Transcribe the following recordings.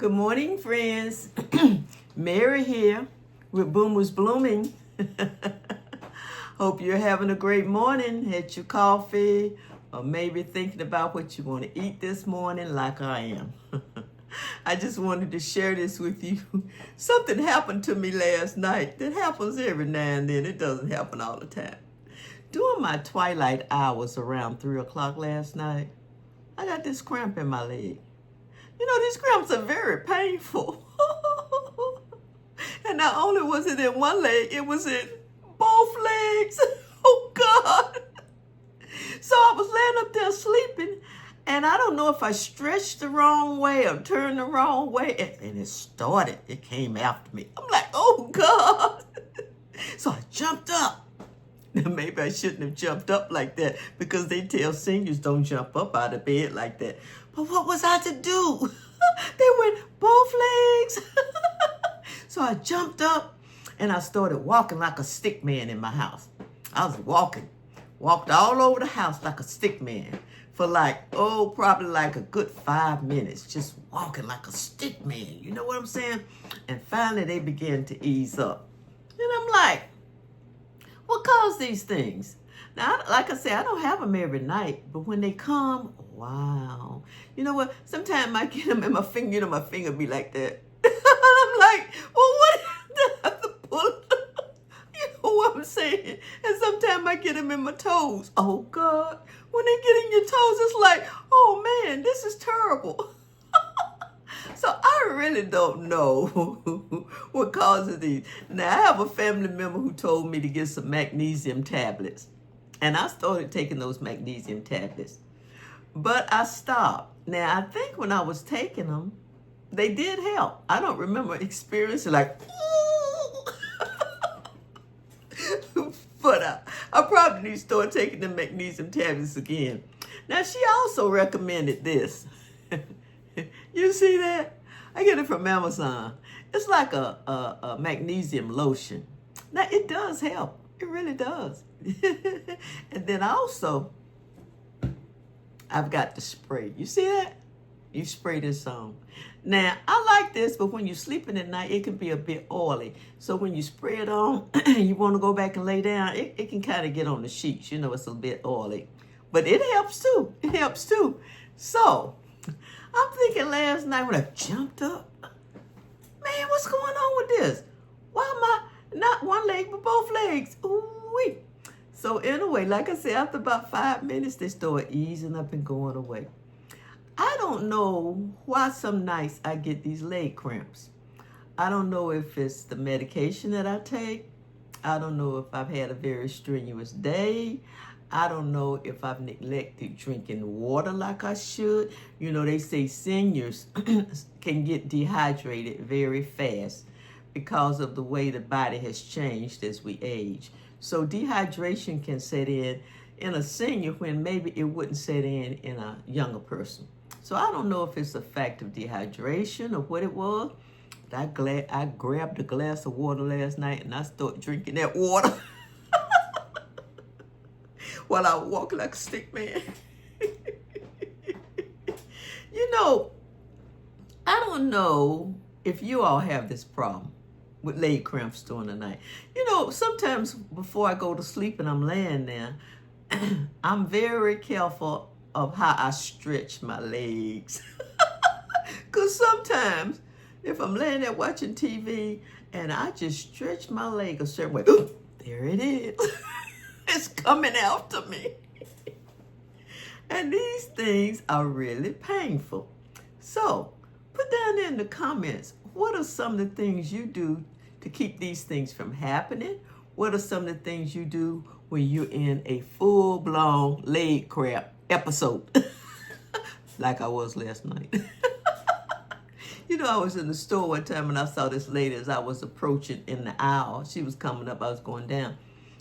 Good morning, friends. Mary here with Boomers Blooming. Hope you're having a great morning. Had your coffee or maybe thinking about what you want to eat this morning like I am. I just wanted to share this with you. Something happened to me last night. That happens every now and then. It doesn't happen all the time. During my twilight hours around 3 o'clock last night, I got this cramp in my leg. You know, these cramps are very painful. And not only was it in one leg, it was in both legs. Oh, God. So I was laying up there sleeping, and I don't know if I stretched the wrong way or turned the wrong way, and it started. It came after me. I'm like, oh, God. So I jumped up. Now, maybe I shouldn't have jumped up like that because they tell seniors don't jump up out of bed like that. But what was I to do? They went both legs. So I jumped up and I started walking like a stick man in my house. I was walked all over the house like a stick man for probably like a good 5 minutes, just walking like a stick man. You know what I'm saying? And finally they began to ease up. And I'm like, what caused these things? Now, like I say, I don't have them every night, but when they come, wow. You know what? Sometimes I get them in my finger, my finger be like that. And I'm like, well, what do I have to pull? You know what I'm saying? And sometimes I get them in my toes. Oh, God. When they get in your toes, it's like, oh, man, this is terrible. So I really don't know what causes these. Now, I have a family member who told me to get some magnesium tablets. And I started taking those magnesium tablets. But I stopped. Now, I think when I was taking them, they did help. I don't remember experiencing like, but I probably need to start taking the magnesium tablets again. Now, she also recommended this. You see that? I get it from Amazon. It's like a magnesium lotion. Now, it does help. It really does. And then also, I've got the spray. You see that? You spray this on. Now, I like this, but when you're sleeping at night, it can be a bit oily. So when you spray it on, you want to go back and lay down, it can kind of get on the sheets. You know, it's a bit oily. But it helps too. It helps too. So, I'm thinking last night when I jumped up, man, what's going on with this? Why am I not one leg, but both legs? Ooh-wee. So anyway, like I said, after about 5 minutes, they start easing up and going away. I don't know why some nights I get these leg cramps. I don't know if it's the medication that I take. I don't know if I've had a very strenuous day. I don't know if I've neglected drinking water like I should. You know, they say seniors can get dehydrated very fast because of the way the body has changed as we age. So dehydration can set in a senior when maybe it wouldn't set in a younger person. So I don't know if it's a fact of dehydration or what it was. But I grabbed a glass of water last night and I started drinking that water. While I walk like a stick man. You know, I don't know if you all have this problem with leg cramps during the night. You know, sometimes before I go to sleep and I'm laying there, I'm very careful of how I stretch my legs. Because sometimes if I'm laying there watching TV and I just stretch my leg a certain way, there it is. It's coming after me. And these things are really painful. So, put down there in the comments, what are some of the things you do to keep these things from happening? What are some of the things you do when you're in a full-blown leg cramp episode? Like I was last night. You know, I was in the store one time and I saw this lady as I was approaching in the aisle. She was coming up, I was going down.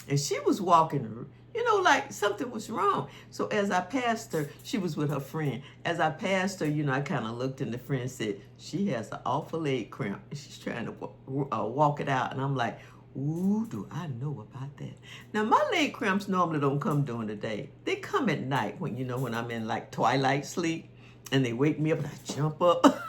And she was walking, you know, like something was wrong. So as I passed her, she was with her friend. As I passed her, you know, I kind of looked and the friend said, she has an awful leg cramp. And she's trying to walk it out. And I'm like, ooh, do I know about that? Now, my leg cramps normally don't come during the day. They come at night when I'm in like twilight sleep. And they wake me up and I jump up.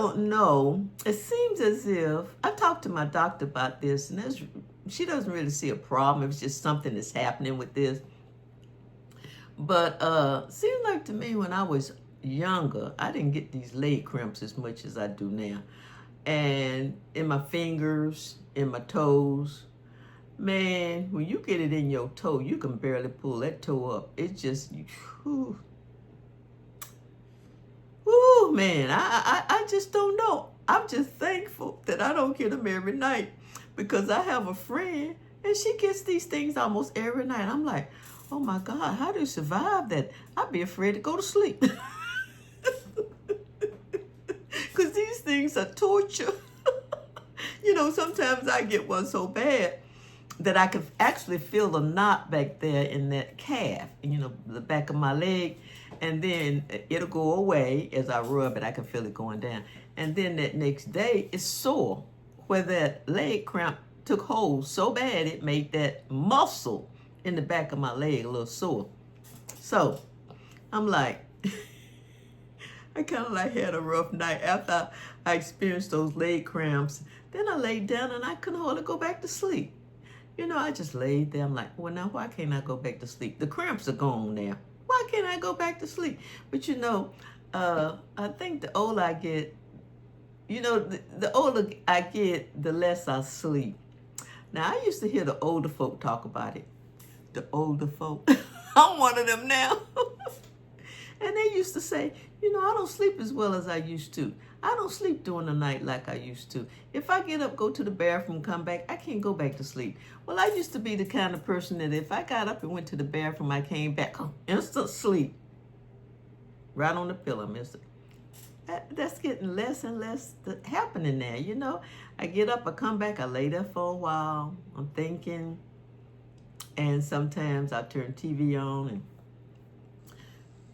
don't know. It seems as if I talked to my doctor about this, and she doesn't really see a problem. It's just something that's happening with this. But seemed like to me when I was younger, I didn't get these leg cramps as much as I do now. And in my fingers, in my toes, man, when you get it in your toe, you can barely pull that toe up. It just, whew, man, I just don't know. I'm just thankful that I don't get them every night, because I have a friend and she gets these things almost every night. I'm like, oh my God, how do you survive that? I'd be afraid to go to sleep. Because these things are torture. You know, sometimes I get one so bad that I can actually feel the knot back there in that calf, you know, the back of my leg. And then it'll go away as I rub it. I can feel it going down. And then that next day, it's sore, where that leg cramp took hold so bad it made that muscle in the back of my leg a little sore. So I'm like, I kind of like had a rough night after I experienced those leg cramps. Then I laid down and I couldn't hardly go back to sleep. You know, I just laid there. I'm like, well, now why can't I go back to sleep? The cramps are gone now. Why can't I go back to sleep? But you know, I think the older I get, you know, the older I get, the less I sleep. Now, I used to hear the older folk talk about it. The older folk. I'm one of them now. And they used to say, you know, I don't sleep as well as I used to. I don't sleep during the night like I used to. If I get up, go to the bathroom, come back, I can't go back to sleep. Well, I used to be the kind of person that if I got up and went to the bathroom, I came back, instant sleep. Right on the pillow, mister. That's getting less and less happening now, you know. I get up, I come back, I lay there for a while. I'm thinking. And sometimes I turn TV on and,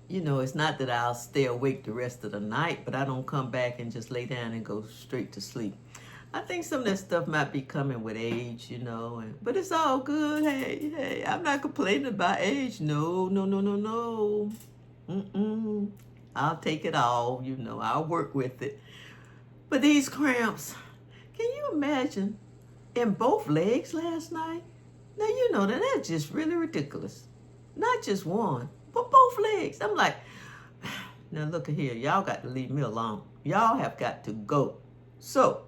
you know, it's not that I'll stay awake the rest of the night, but I don't come back and just lay down and go straight to sleep. I think some of that stuff might be coming with age, you know, but it's all good. Hey, I'm not complaining about age. No. I'll take it all, you know, I'll work with it. But these cramps, can you imagine in both legs last night? Now, you know, that's just really ridiculous. Not just one, but both legs. I'm like, now look at here. Y'all got to leave me alone. Y'all have got to go. So,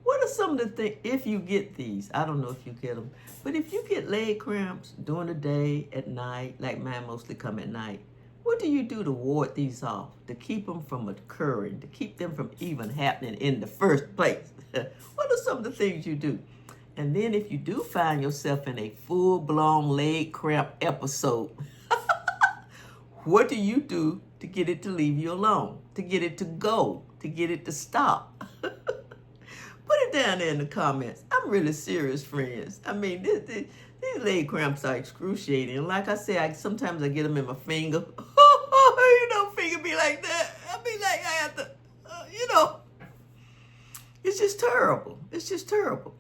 what are some of the things, if you get these, I don't know if you get them, but if you get leg cramps during the day, at night, like mine mostly come at night, what do you do to ward these off, to keep them from occurring, to keep them from even happening in the first place? What are some of the things you do? And then if you do find yourself in a full-blown leg cramp episode, what do you do to get it to leave you alone, to get it to go, to get it to stop? Put it down there in the comments. I'm really serious, friends. I mean, these leg cramps are excruciating. Like I say, sometimes I get them in my finger. You know, finger be like that. I be like, I have to, you know. It's just terrible. It's just terrible.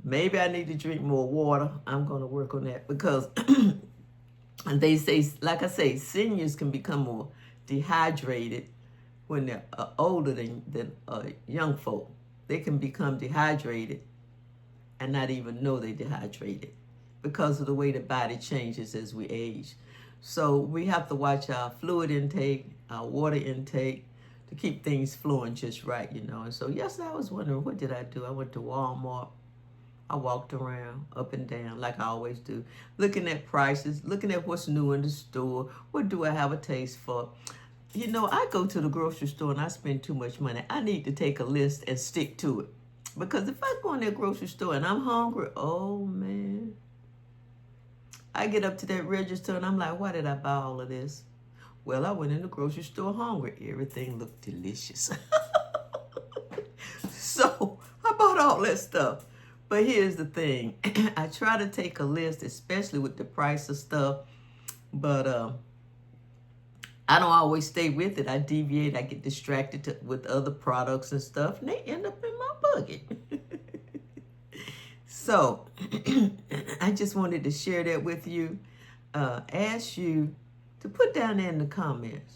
Maybe I need to drink more water. I'm going to work on that because and they say, like I say, seniors can become more dehydrated when they're older than young folk. They can become dehydrated and not even know they're dehydrated because of the way the body changes as we age. So we have to watch our fluid intake, our water intake, to keep things flowing just right, you know. And so yesterday I was wondering, what did I do? I went to Walmart. I walked around up and down like I always do, looking at prices, looking at what's new in the store. What do I have a taste for? You know, I go to the grocery store and I spend too much money. I need to take a list and stick to it. Because if I go in that grocery store and I'm hungry, oh man. I get up to that register and I'm like, why did I buy all of this? Well, I went in the grocery store hungry. Everything looked delicious. So I bought all that stuff. But here's the thing. I try to take a list, especially with the price of stuff. But I don't always stay with it. I deviate. I get distracted with other products and stuff. And they end up in my bucket. So I just wanted to share that with you. Ask you to put down there in the comments.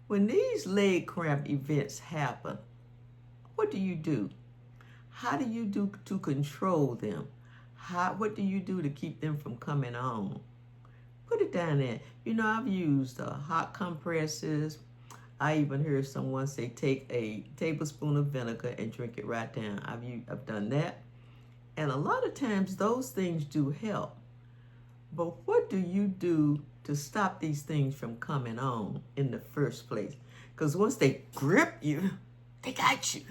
When these leg cramp events happen, what do you do? How do you do to control them? What do you do to keep them from coming on? Put it down there. You know, I've used hot compresses. I even heard someone say take a tablespoon of vinegar and drink it right down. I've done that. And a lot of times those things do help. But what do you do to stop these things from coming on in the first place? Because once they grip you, they got you.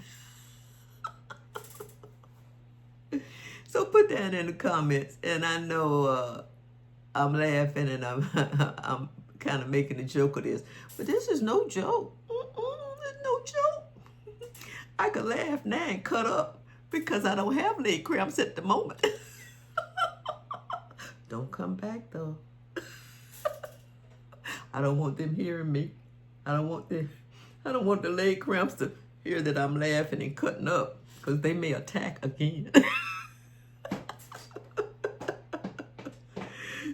So put that in the comments. And I know I'm laughing and I'm kind of making a joke of this. But this is no joke. It's no joke. I could laugh now and cut up because I don't have leg cramps at the moment. Don't come back though. I don't want them hearing me. I don't want the leg cramps to hear that I'm laughing and cutting up because they may attack again.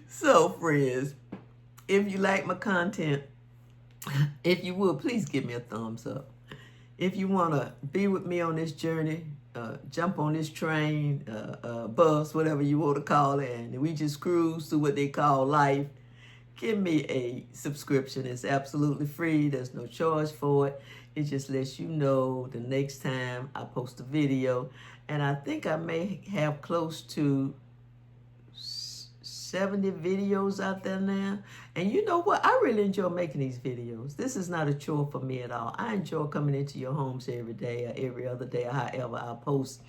So friends, if you like my content, if you would, please give me a thumbs up. If you want to be with me on this journey, jump on this train, bus, whatever you want to call it, and we just cruise through what they call life, give me a subscription. It's absolutely free. There's no charge for it. It just lets you know the next time I post a video. And I think I may have close to 70 videos out there now. And you know what? I really enjoy making these videos. This is not a chore for me at all. I enjoy coming into your homes every day or every other day or however I post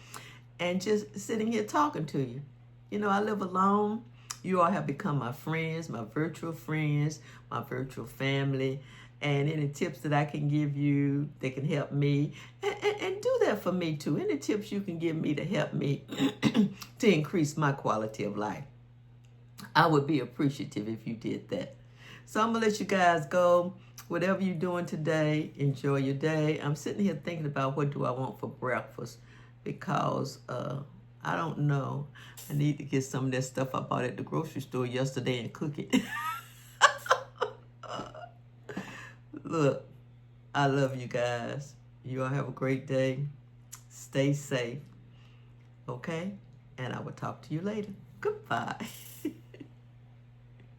and just sitting here talking to you. You know, I live alone. You all have become my friends, my virtual friends, my virtual family. And any tips that I can give you that can help me, and do that for me too. Any tips you can give me to help me to increase my quality of life. I would be appreciative if you did that. So I'm going to let you guys go. Whatever you're doing today, enjoy your day. I'm sitting here thinking about what do I want for breakfast because I don't know. I need to get some of that stuff I bought at the grocery store yesterday and cook it. Look, I love you guys. You all have a great day. Stay safe. Okay? And I will talk to you later. Goodbye.